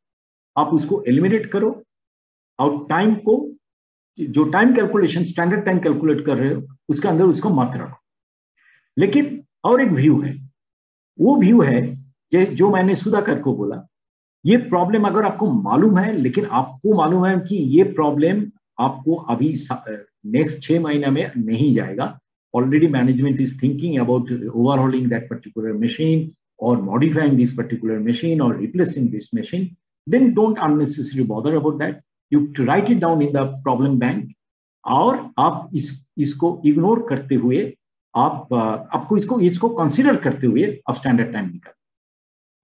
आप उसको एलिमिनेट करो और टाइम को, जो time calculation standard time calculate कर रहे हो उसके अंदर उसको मत रखो। लेकिन और एक व्यू है, वो व्यू है जो मैंने सुधाकर को बोला, ये प्रॉब्लम अगर आपको मालूम है, लेकिन आपको मालूम है कि ये प्रॉब्लम आपको अभी नेक्स्ट 6 महीना में नहीं जाएगा, already management is thinking about overhauling that particular machine or modifying this particular machine or replacing this machine, then don't unnecessarily bother about that. You write it down in the problem bank, और आप इसको ignore करते हुए आपको इसको consider करते हुए आप स्टैंडर्ड टाइम निकाल।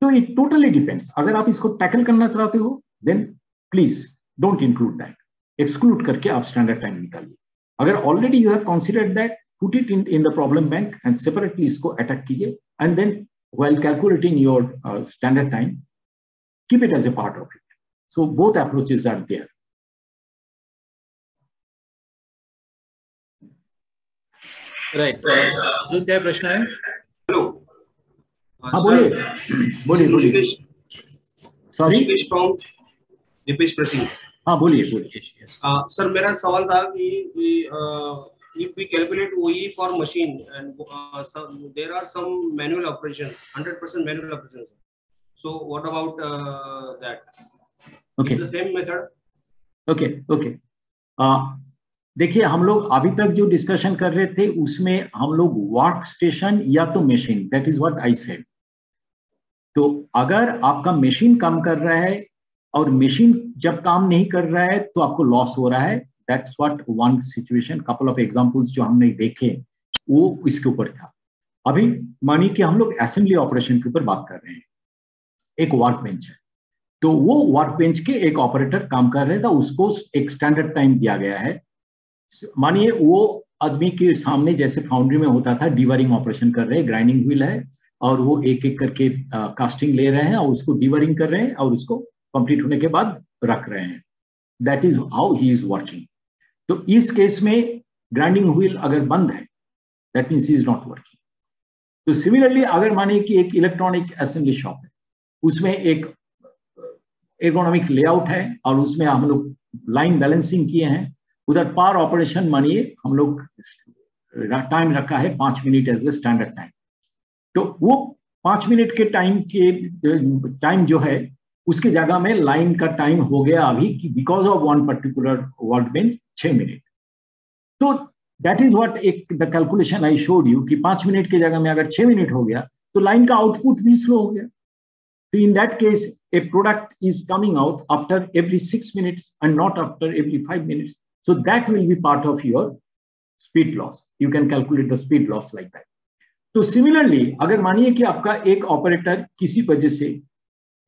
तो इट टोटली डिपेंड्स। अगर आप इसको टैकल करना चाहते हो then please don't include that, exclude करके आप स्टैंडर्ड टाइम निकालिए। अगर already you have considered that, put it in the problem bank and separately इसको अटैक कीजिए, and then while calculating your standard time, keep it as a part of it. So both approaches are there. Right. अजून काय प्रश्न आहे? Hello. हाँ बोलिए. Sorry. Dipesh प्रसिंग. हाँ बोलिए. सर मेरा सवाल था कि if we calculate OE for machine and there are some manual operations, 100% manual operations. So what about that? Okay. It's the same method. Okay. देखिए हम लोग अभी तक जो डिस्कशन कर रहे थे उसमें हम लोग वर्क स्टेशन या तो machine, that is what I said. तो अगर आपका मशीन काम कर रहा है और मशीन जब काम नहीं कर रहा है तो आपको लॉस हो रहा है. That's what one situation. Couple of examples जो हमने देखे वो इसके ऊपर था. अभी मानिए कि हम लोग असेंबली ऑपरेशन के ऊपर बात कर रहे हैं. एक वर्क बेंच है, तो वो वर्क बेंच के एक ऑपरेटर काम कर रहे था, उसको एक स्टैंडर्ड टाइम दिया गया है. मानिए वो आदमी के सामने जैसे फाउंड्री में होता था डीवरिंग ऑपरेशन कर रहे हैं, ग्राइंडिंग व्हील है और वो एक एक करके कास्टिंग ले रहे हैं और उसको डीवरिंग कर रहे हैं और उसको कंप्लीट होने के बाद रख रहे हैं. That is how he is working. तो इस केस में ग्राइंडिंग व्हील अगर बंद है that means he is not working. तो सिमिलरली अगर मानिए कि एक इलेक्ट्रॉनिक असेंबली शॉप है, उसमें एक एर्गोनॉमिक लेआउट है और उसमें हम लोग लाइन बैलेंसिंग किए हैं. उधर पावर ऑपरेशन मानिए हम लोग टाइम रखा है 5 minute as the standard time. तो वो 5 मिनट के टाइम जो है उसके जगह में लाइन का टाइम हो गया अभी कि because of one particular work bench 6 minute. तो दैट इज व्हाट एक the calculation I showed you कि 5 मिनट के जगह में अगर 6 मिनट हो गया तो लाइन का आउटपुट भी स्लो हो गया. So in that case, a product is coming out after every 6 minutes and not after every 5 minutes. So that will be part of your speed loss. You can calculate the speed loss like that. So similarly, अगर मानिए कि आपका एक operator किसी वजह से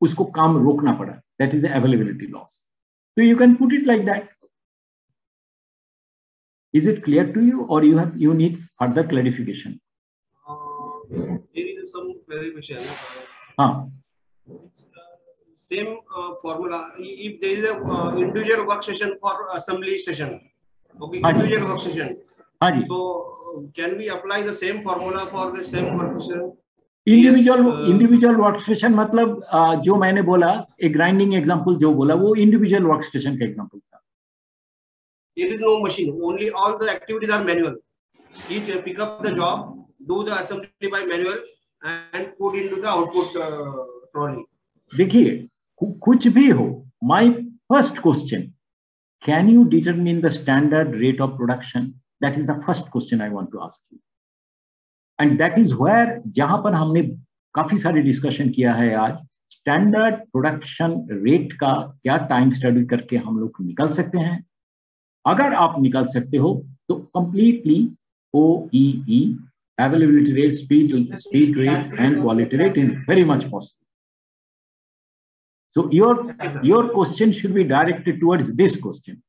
उसको काम रोकना पड़ा, that is the availability loss. So you can put it like that. Is it clear to you, or you need further clarification? There is some clarification. It's same formula. If there is a individual work station for assembly station, okay, individual work station. So can we apply the same formula for the same work station? Individual work station मतलब जो मैंने बोला एक grinding example जो बोला वो individual work station का example था. There is no machine. Only all the activities are manual. Each pick up the job, do the assembly by manual, and put into the output trolley. देखिए कुछ भी हो, my first question, can you determine the standard rate of production? That is the first question I want to ask you. And that is where जहां पर हमने काफी सारे discussion किया है आज, स्टैंडर्ड प्रोडक्शन रेट का क्या टाइम स्टडी करके हम लोग निकाल सकते हैं. अगर आप निकाल सकते हो तो completely OEE, availability rate, speed rate and quality rate is very much possible. So your question should be directed towards this question.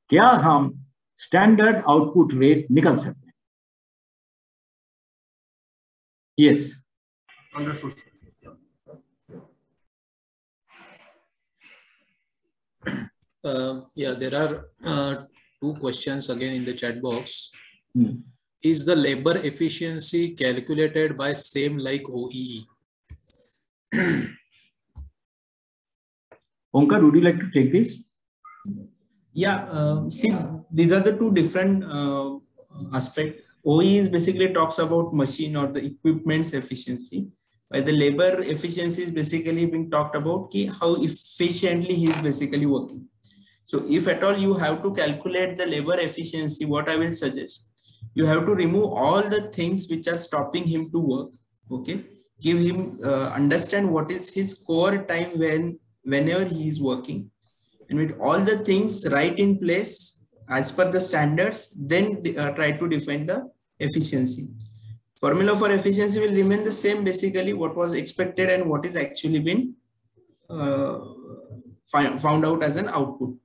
क्या हम स्टैंडर्ड आउटपुट रेट निकाल सकते हैं? Yes. Understood. Yeah, there are 2 questions again in the chat box. Is the labor efficiency calculated by same like OEE? Onkar, would you like to take this? Yeah, see, these are the 2 different aspects. OEE is basically talks about machine or the equipment's efficiency, while the labor efficiency is basically being talked about ki how efficiently he is basically working. So if at all you have to calculate the labor efficiency, what I will suggest, you have to remove all the things which are stopping him to work. Okay, give him understand what is his core time whenever he is working, and with all the things right in place as per the standards, then try to define the efficiency. Formula for efficiency will remain the same, basically what was expected and what is actually been found out as an output,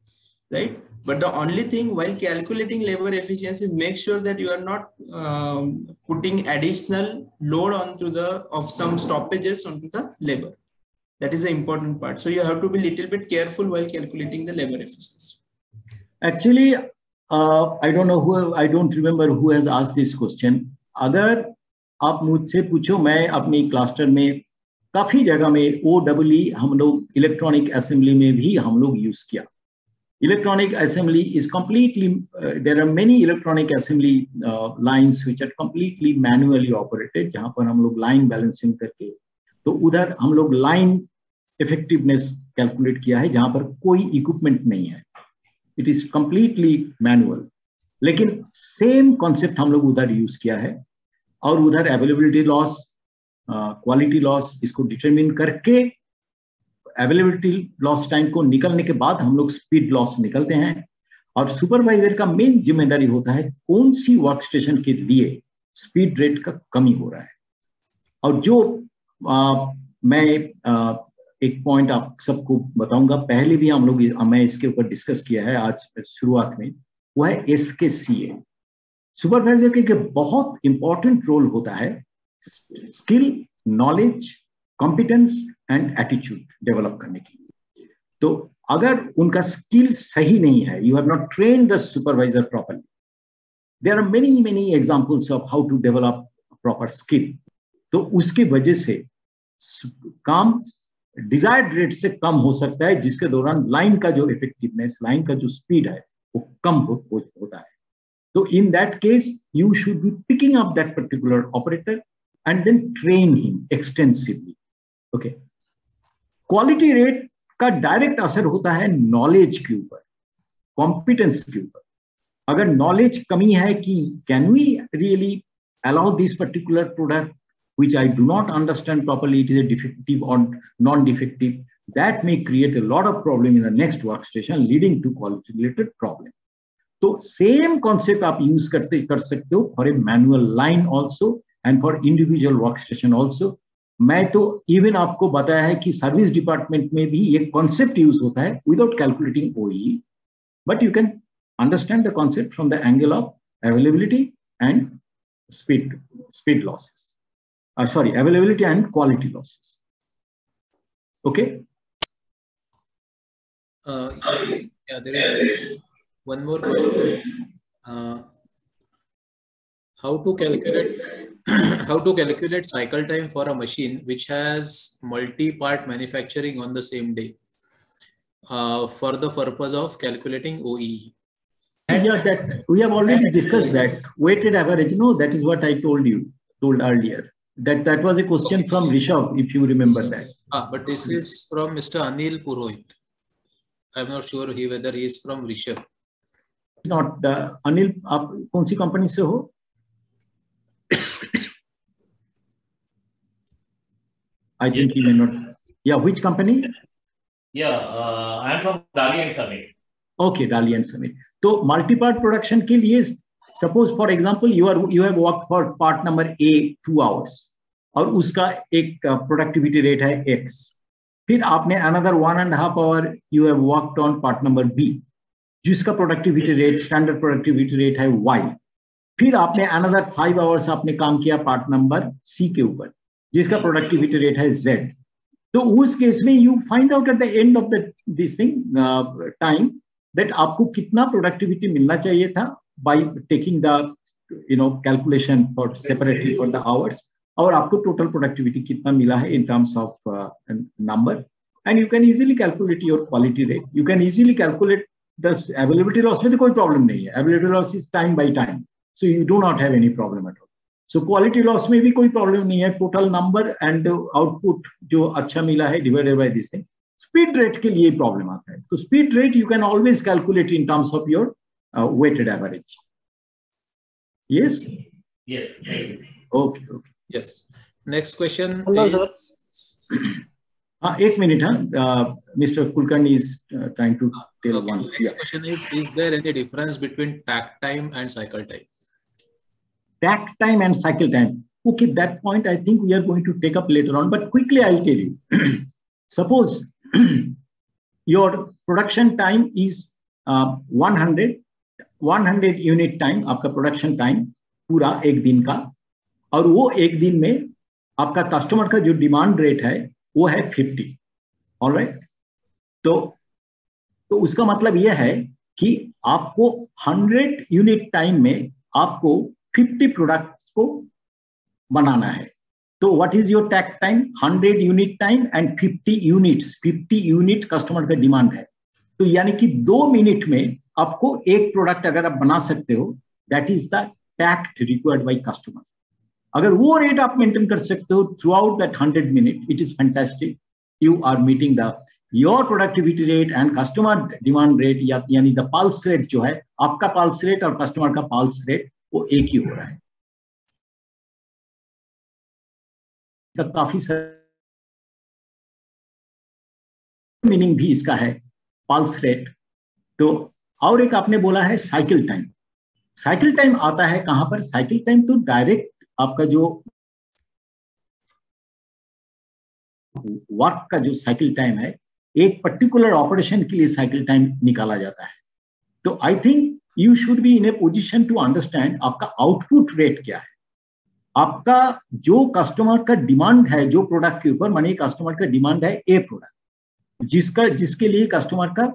right? But the only thing while calculating labor efficiency, make sure that you are not putting additional load onto of some stoppages onto the labor. That is the important part. So you have to be little bit careful while calculating the labor efficiency. Actually, I don't know who, I don't remember who has asked this question. अगर आप मुझसे पूछो, मैं अपनी cluster में काफी जगह में OEE हम लोग इलेक्ट्रॉनिक असेंबली में भी हम लोग यूज किया. Electronic assembly is completely, there are many electronic assembly lines which are completely manually operated, जहाँ पर हम लोग line balancing करके, तो उधर हम लोग line effectiveness calculate किया है, जहाँ पर कोई equipment नहीं है. It is completely manual. लेकिन same concept हम लोग उधर use किया है, और उधर availability loss, quality loss इसको determine करके अवेलेबिलिटी लॉस टाइम को निकलने के बाद हम लोग स्पीड लॉस निकलते हैं. और सुपरवाइजर का मेन जिम्मेदारी होता है कौन सी वर्क स्टेशन के लिए स्पीड रेट का कमी हो रहा है. और जो मैं एक पॉइंट आप सबको बताऊंगा, पहले भी हम लोग मैं इसके ऊपर डिस्कस किया है आज शुरुआत में, वो है SKCA. सुपरवाइजर के बहुत इंपॉर्टेंट रोल होता है skill, knowledge, competence and attitude develop करने के लिए. तो अगर उनका स्किल सही नहीं है, you have not train the supervisor properly, there are many examples of how to develop proper skill. तो उसके वजह से काम डिजायर्ड रेट से कम हो सकता है, जिसके दौरान लाइन का जो इफेक्टिवनेस, लाइन का जो स्पीड है वो कम होता है. तो in that case you should be picking up that particular operator and then train him extensively. Okay, quality rate का डायरेक्ट असर होता है नॉलेज के ऊपर, कॉम्पिटेंस के ऊपर. अगर नॉलेज कमी है कि can we really allow this particular product which I do not understand properly, it is a defective or non-defective, that may create a lot of problem in the next workstation, leading to quality related problem. तो same concept आप use कर सकते हो for a manual line also and for individual workstation also. मैं तो even आपको बताया है कि सर्विस डिपार्टमेंट में भी ये कॉन्सेप्ट यूज होता है without calculating OEE, but you can understand the concept from the angle of availability and speed losses. Sorry, availability and quality losses. Okay. Yeah, there is one more question. How to calculate cycle time for a machine which has multi-part manufacturing on the same day, for the purpose of calculating OEE? And yeah, that we have already discussed that weighted average. No, that is what I told earlier. That was a question from Rishabh, if you remember that. But this is from Mr. Anil Purohit. I'm not sure whether he is from Rishabh. Not Anil. आप कौन सी company से हो? I think he may not. Yeah, which company? Yeah, I'm from Dali and Samit. Okay, Dali and Samit. तो multi-part production के लिए, suppose for example you have worked for part number A 2 hours और उसका एक productivity rate है X. फिर आपने another 1.5 hour you have worked on part number B जिसका productivity rate, standard productivity rate है Y. फिर आपने another 5 hours आपने काम किया part number C के ऊपर जिसका productivity rate है Z. तो उस केस में you find out at the end of this thing time that आपको कितना productivity मिलना चाहिए था by taking the calculation for separately for the hours, और आपको total productivity कितना मिला है in terms of number, and you can easily calculate your quality rate. You can easily calculate the availability loss में तो कोई problem नहीं है. Availability loss is time by time, so you do not have any problem at all. So quality loss में भी कोई problem नहीं है. Total number and output जो अच्छा मिला है divided by this thing. Speed rate के लिए problem आता है. तो speed rate you can always calculate in terms of your weighted average. Yes. Yes. Okay. Yes. Next question. Hello, sir. एक minute. Mr. Kulkarni is trying to tell okay. one. Next question is there any difference between takt time and cycle time? Takt time and cycle time. Okay, that point I think we are going to take up later on, but quickly I'll tell you. Suppose your production time is 100 unit time आपका production time पूरा एक दिन का, और वो एक दिन में आपका कस्टमर का जो डिमांड रेट है वो है 50. ऑलराइट। तो उसका मतलब यह है कि आपको 100 यूनिट टाइम में आपको 50 प्रोडक्ट्स को बनाना है। तो what is your takt time? 100 unit time and 50 units, 50 unit customer का डिमांड है। तो यानी कि 2 मिनट में आपको एक प्रोडक्ट अगर आप बना सकते हो, that is the takt required by customer. अगर वो रेट आप मेंटेन कर सकते हो throughout that 100 minute, it is fantastic. You are meeting the your productivity rate and customer demand rate, यानी द पल्स रेट जो है, आपका पल्स रेट और कस्टमर का पल्स रेट वो एक ही हो रहा है। काफी मीनिंग भी इसका है, पल्स रेट। तो और एक आपने बोला है साइकिल टाइम। साइकिल टाइम आता है कहां पर? साइकिल टाइम तो डायरेक्ट आपका जो वर्क का जो साइकिल टाइम है, एक पर्टिकुलर ऑपरेशन के लिए साइकिल टाइम निकाला जाता है। तो I think you should be in a position to understand आपका आउटपुट रेट क्या है, आपका जो कस्टमर का डिमांड है जो प्रोडक्ट के ऊपर, मानिए कस्टमर का डिमांड है ए प्रोडक्ट, जिसके लिए कस्टमर का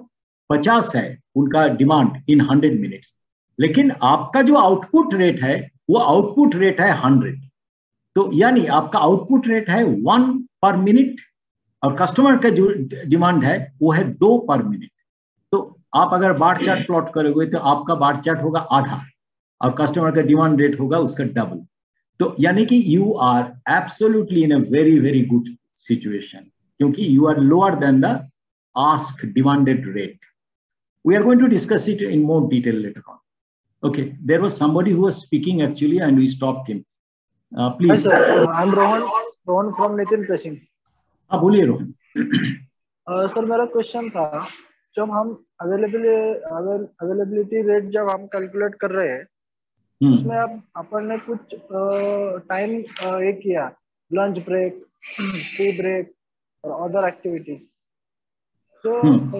50 है उनका डिमांड इन 100 मिनट्स, लेकिन आपका जो आउटपुट रेट है वो आउटपुट रेट है 100। तो यानी आपका आउटपुट रेट है 1 पर मिनट और कस्टमर का जो डिमांड है वो है 2 पर मिनट। तो आप अगर बार चार्ट प्लॉट करोगे तो आपका बार चार्ट होगा आधा और कस्टमर का डिमांड रेट होगा उसका डबल। तो यानी कि you are absolutely in a very very good situation, क्योंकि you are lower than the ask demanded rate. We are going to discuss it in more detail later on. Okay, there was somebody who was speaking actually and we stopped him. Please. Hi sir, I'm Rohan from Nitin Pressing. हाँ बोलिए Rohan. Sir मेरा question था, जब हम availability rate जब हम calculate कर रहे हैं, उसमें अब अपन ने कुछ टाइम ये किया, लंच ब्रेक, टी ब्रेक और अदर एक्टिविटीज। तो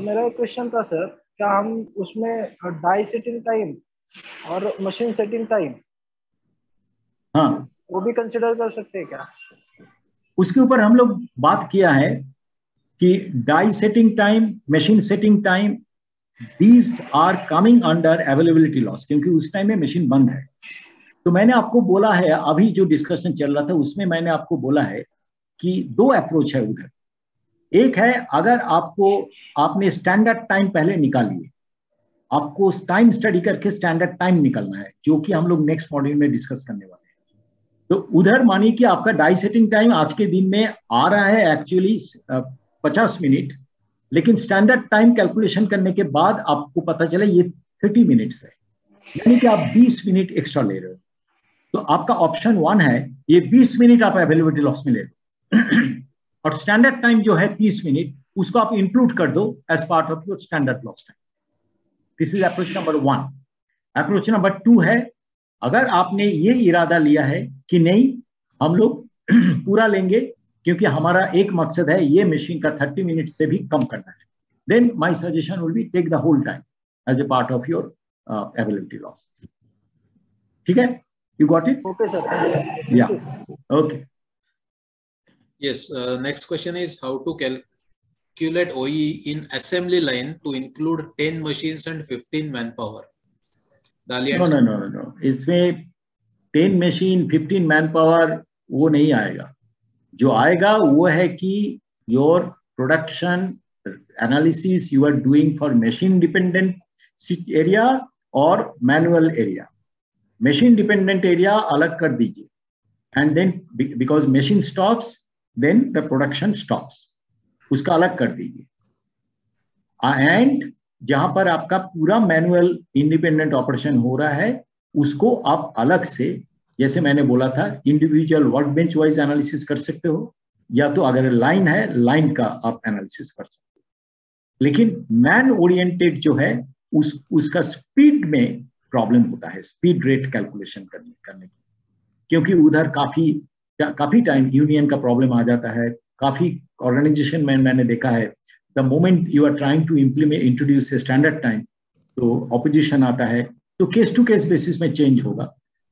मेरा क्वेश्चन था सर, क्या हम उसमें डाई सेटिंग टाइम और मशीन सेटिंग टाइम वो भी कंसिडर कर सकते हैं क्या? उसके ऊपर हम लोग बात किया है कि die setting time, machine setting time, these are coming under availability loss, क्योंकि उस टाइम में मशीन बंद है। तो मैंने आपको बोला है, अभी जो डिस्कशन चल रहा था उसमें मैंने आपको बोला है कि 2 अप्रोच है उधर। एक है अगर आपने स्टैंडर्ड टाइम पहले निकाल लिए, आपको टाइम स्टडी करके स्टैंडर्ड टाइम निकलना है, जो कि हम लोग नेक्स्ट मॉड्यूल में डिस्कस करने वाले हैं। तो उधर मानिए कि आपका डाई सेटिंग टाइम आज के दिन में आ रहा है एक्चुअली 50 मिनट, लेकिन स्टैंडर्ड टाइम कैलकुलेशन करने के बाद आपको पता चला ये 30 मिनट्स है, यानी कि आप 20 मिनट एक्स्ट्रा ले रहे हो। तो आपका ऑप्शन 1 है, ये 20 मिनट आप अवेलेबिलिटी लॉस में ले लो और स्टैंडर्ड टाइम जो है 30 मिनट, उसको आप इंक्लूड कर दो as part of your standard loss time. This is approach number 1। Approach number 2 है, अगर आपने ये इरादा लिया है कि नहीं हम लोग पूरा लेंगे क्योंकि हमारा एक मकसद है ये मशीन का 30 मिनट से भी कम करना है, then my suggestion will be take the whole time as a part of your availability loss. ठीक है, you got it? Okay sir. या okay. Yes, next question is how to calculate OE in assembly line to include 10 machines and 15 manpower. No. इसमें 10 machine 15 manpower वो नहीं आएगा। जो आएगा वो है कि your production analysis you are doing for machine dependent area और manual area. Machine dependent area अलग कर दीजिए, and then because machine stops then the production stops, उसका अलग कर दीजिए। एंड जहां पर आपका पूरा मैनुअल इंडिपेंडेंट ऑपरेशन हो रहा है उसको आप अलग से, जैसे मैंने बोला था, individual work bench wise analysis कर सकते हो, या तो अगर लाइन है लाइन का आप एनालिसिस कर सकते हो। लेकिन मैन ओरिएंटेड जो है उसका स्पीड में प्रॉब्लम होता है, स्पीड रेट कैलकुलेशन करने की, क्योंकि उधर काफी टाइम यूनियन का प्रॉब्लम आ जाता है। काफी ऑर्गेनाइजेशन में मैंने देखा है, the moment you are trying to introduce a standard time तो ऑपोजिशन आता है, तो केस टू केस बेसिस में चेंज होगा।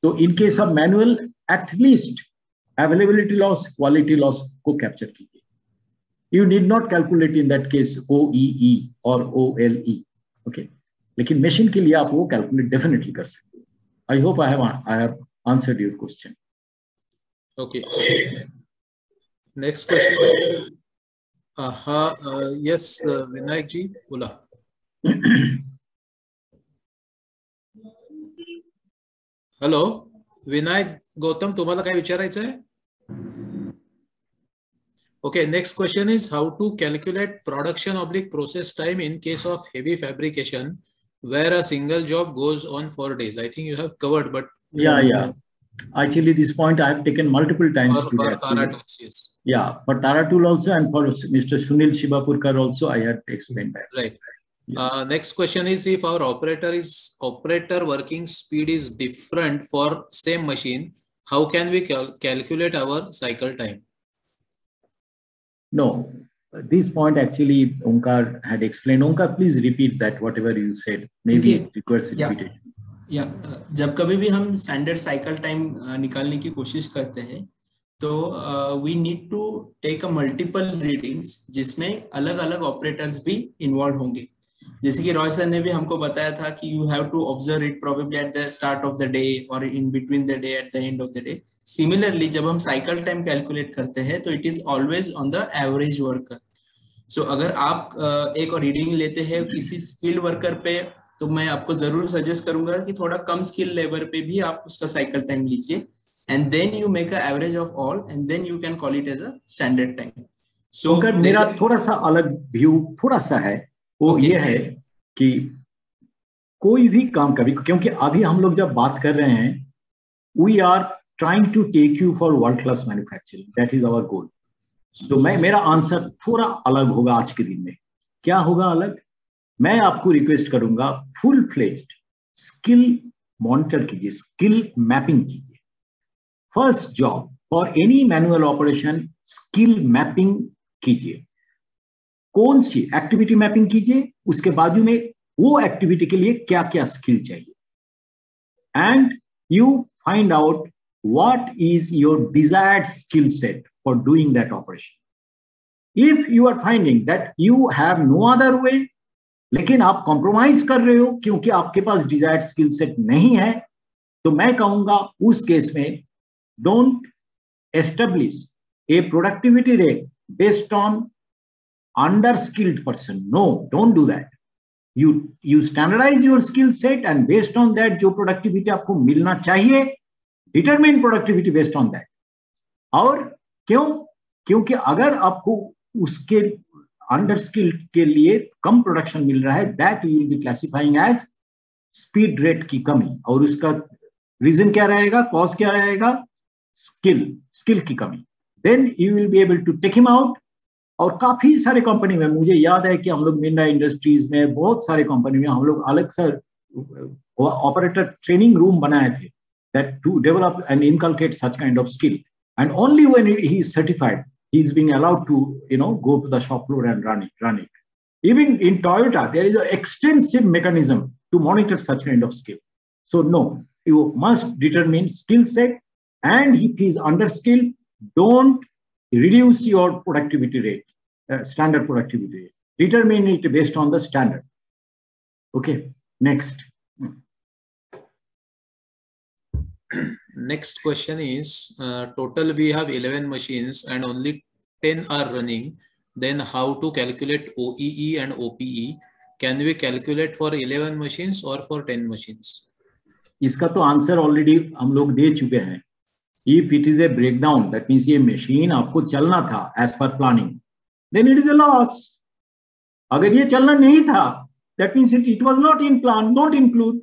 तो in case of manual at least availability loss, quality loss को कैप्चर कीजिए। You need not calculate in that case OEE or OLE. Okay. लेकिन machine के लिए आप वो calculate definitely कर सकते हो. I hope I have answered your question. Okay. Next question. Yes, Vinayak ji, बोला. Hello, Vinayak Gautam, तुम्हाला काय विचारायचं आहे? Okay, next question is how to calculate production/process time in case of heavy fabrication where a single job goes on for days. I think you have covered, but yeah. Actually, this point I have taken multiple times for Tara tools, yes. Yeah, for Tara tool also and for Mr. Sunil Shivapurkar also I had explained that. Right. Yeah. Next question is if our operator working speed is different for same machine, how can we calculate our cycle time? No, this point actually Onkar had explained. Onkar, please repeat that whatever you said. Maybe it requires repetition. जब कभी भी हम standard cycle time निकालने की कोशिश करते हैं तो we need to take a multiple readings जिसमें अलग अलग ऑपरेटर्स भी इन्वॉल्व होंगे. जैसे कि रॉय सर ने भी हमको बताया था कि you have to observe it probably at the start of the day और in between the day at the end of the day. Similarly जब हम साइकिल टाइम कैलकुलेट करते हैं तो it is always on the average worker. So अगर आप एक reading लेते हैं किसी स्किल वर्कर पे तो मैं आपको जरूर सजेस्ट करूंगा कि थोड़ा कम स्किल लेबर पे भी आप उसका साइकिल टाइम लीजिए and then you make a average of all and then you can call it as a standard time. So मेरा थोड़ा सा अलग व्यू थोड़ा सा है वो ये है कि कोई भी काम कभी, क्योंकि अभी हम लोग जब बात कर रहे हैं we are trying to take you for world class manufacturing, that is our goal. तो मेरा आंसर थोड़ा अलग होगा आज के दिन में. क्या होगा अलग? मैं आपको रिक्वेस्ट करूंगा फुल फ्लेज्ड स्किल मॉनिटर कीजिए, स्किल मैपिंग कीजिए. First job for any manual operation skill mapping कीजिए. कौन सी एक्टिविटी मैपिंग कीजिए, उसके बाजू में वो एक्टिविटी के लिए क्या क्या स्किल चाहिए and you find out what is your desired skill set for doing that operation. If you are finding that you have no other way, लेकिन आप कॉम्प्रोमाइज कर रहे हो क्योंकि आपके पास डिजायर्ड स्किल सेट नहीं है, तो मैं कहूंगा उस केस में don't establish A productivity rate based on under-skilled person. No, don't do that. You standardize your skill set and based on that जो productivity आपको मिलना चाहिए, determine productivity based on that. और क्यों? क्योंकि अगर आपको उसके under-skilled के लिए कम प्रोडक्शन मिल रहा है, that you will be classifying as speed rate की कमी. और उसका रीजन क्या रहेगा, कॉज क्या रहेगा? स्किल की कमी. Then you will be able to take him out. और काफी सारे कंपनी में मुझे याद है कि हम लोग मिंडा इंडस्ट्रीज में बहुत सारे कंपनी में हम लोग अलग से ऑपरेटर ट्रेनिंग रूम बनाए थे that to develop and inculcate such kind of skill, and only when he is certified he is being allowed to go to the shop floor and run it. Even in Toyota there is an extensive mechanism to monitor such kind of skill. So no, you must determine skill set, and if he is under skilled, don't reduce your productivity rate, standard productivity rate. Determine it based on the standard. Okay, next. Next question is, total we have 11 machines and only 10 are running. Then how to calculate OEE and OPE? Can we calculate for 11 machines or for 10 machines? इसका तो answer already हम लोग दे चुके हैं. If it is a breakdown, that means ये machine आपको चलना था as per planning, then it is a loss. अगर ये चलना नहीं था, that means it was not in plan, don't include.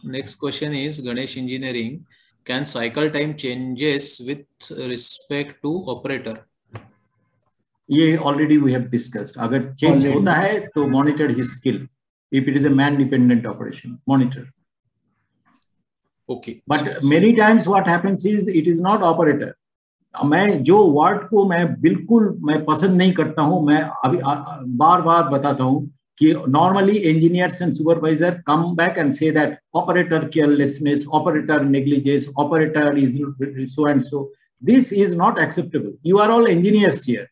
Next question is Ganesh Engineering. Can cycle time changes with respect to operator? ये already we have discussed. अगर change होता है तो monitor his skill. If it is a man dependent operation, monitor. Okay. But many times what happens is it is not operator. मैं जो word को मैं बिल्कुल मैं पसंद नहीं करता हूं, मैं अभी बार बार बताता हूं, Normally, engineers and supervisor come back and say that operator carelessness, operator negligence, operator is so and so. This is not acceptable. You are all engineers here.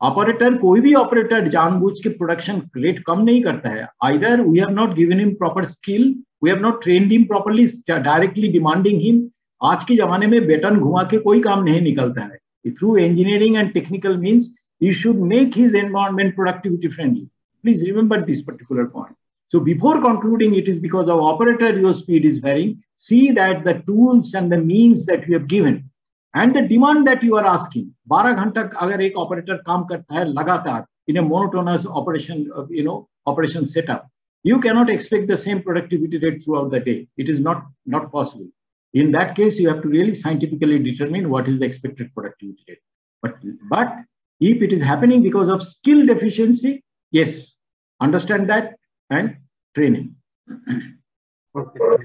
Operator, कोई भी operator जानबूझ के production rate कम नहीं करता है. Either we have not given him proper skill, we have not trained him properly, directly demanding him. आज के जमाने में बेटन घुमा के कोई काम नहीं निकलता है. Through engineering and technical means, you should make his environment productivity friendly. Please remember this particular point. So before concluding, it is because of operator your speed is varying. See that the tools and the means that you have given and the demand that you are asking. 12 घंटा अगर एक operator काम करता है लगातार in a monotonous operation, operation setup, you cannot expect the same productivity rate throughout the day. It is not possible. In that case, you have to really scientifically determine what is the expected productivity rate. But if it is happening because of skill deficiency, yes, understand that and train him. Okay.